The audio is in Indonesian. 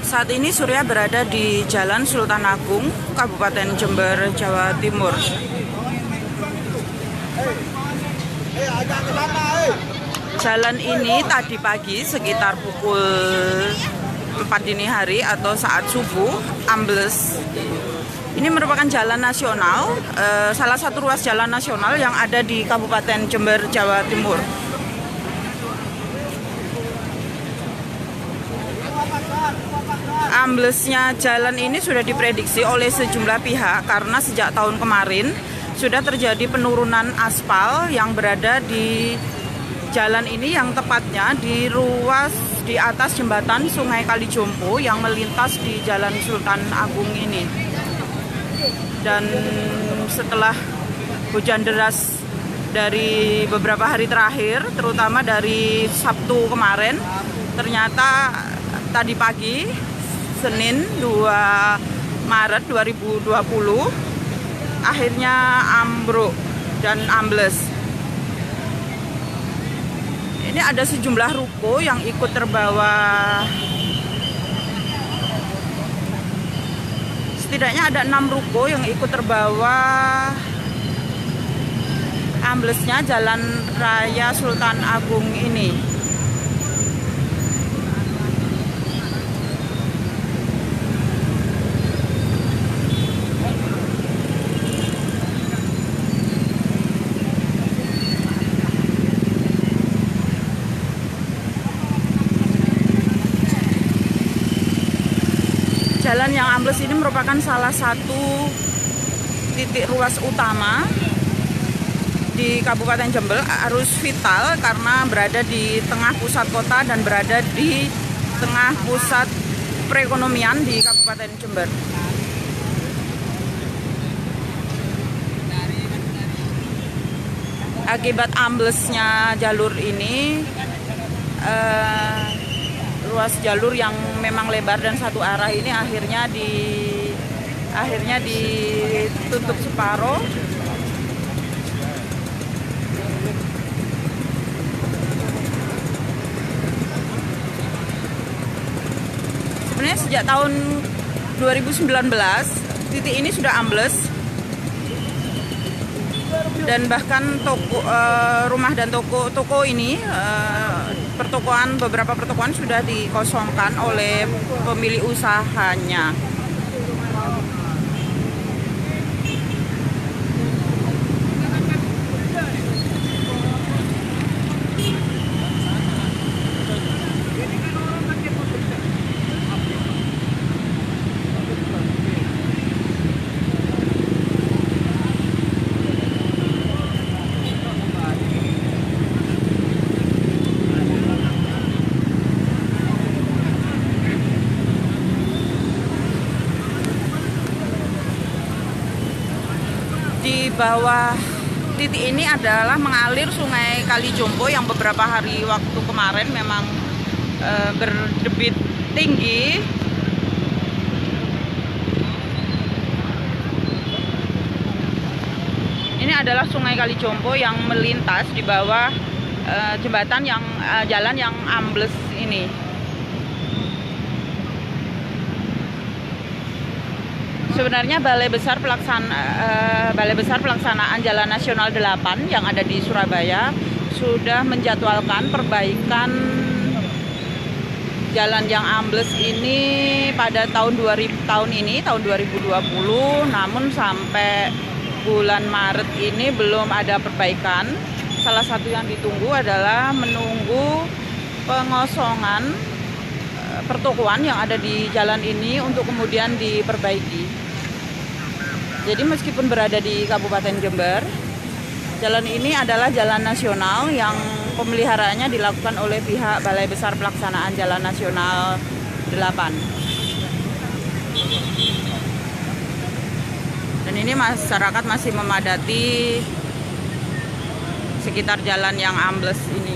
Saat ini Surya berada di Jalan Sultan Agung, Kabupaten Jember, Jawa Timur. Jalan ini tadi pagi sekitar pukul 4 dini hari atau saat subuh ambles. Ini merupakan jalan nasional, salah satu ruas jalan nasional yang ada di Kabupaten Jember, Jawa Timur. Amblesnya jalan ini sudah diprediksi oleh sejumlah pihak karena sejak tahun kemarin sudah terjadi penurunan aspal yang berada di jalan ini, yang tepatnya di ruas di atas jembatan Sungai Kalijompo yang melintas di Jalan Sultan Agung ini. Dan setelah hujan deras dari beberapa hari terakhir, terutama dari Sabtu kemarin, ternyata tadi pagi Senin 2 Maret 2020 akhirnya ambruk dan ambles. Ini ada sejumlah ruko yang ikut terbawa. Setidaknya ada 6 ruko yang ikut terbawa amblesnya Jalan Raya Sultan Agung ini. Jalan yang ambles ini merupakan salah satu titik ruas utama di Kabupaten Jember, harus vital karena berada di tengah pusat kota dan berada di tengah pusat perekonomian di Kabupaten Jember. Akibat amblesnya jalur ini, ruas jalur yang memang lebar dan satu arah ini akhirnya ditutup separuh. Sebenarnya sejak tahun 2019 titik ini sudah ambles, dan bahkan rumah dan toko ini, beberapa pertokoan sudah dikosongkan oleh pemilik usahanya. Di bawah titik ini adalah mengalir Sungai Kalijompo yang beberapa hari waktu kemarin memang berdebit tinggi. Ini adalah Sungai Kalijompo yang melintas di bawah jembatan jalan yang ambles ini. Sebenarnya Balai Besar Pelaksanaan Jalan Nasional 8 yang ada di Surabaya sudah menjadwalkan perbaikan jalan yang ambles ini pada tahun 2020, namun sampai bulan Maret ini belum ada perbaikan. Salah satu yang ditunggu adalah menunggu pengosongan pertokoan yang ada di jalan ini untuk kemudian diperbaiki. Jadi meskipun berada di Kabupaten Jember, jalan ini adalah jalan nasional yang pemeliharaannya dilakukan oleh pihak Balai Besar Pelaksanaan Jalan Nasional 8. Dan ini masyarakat masih memadati sekitar jalan yang ambles ini.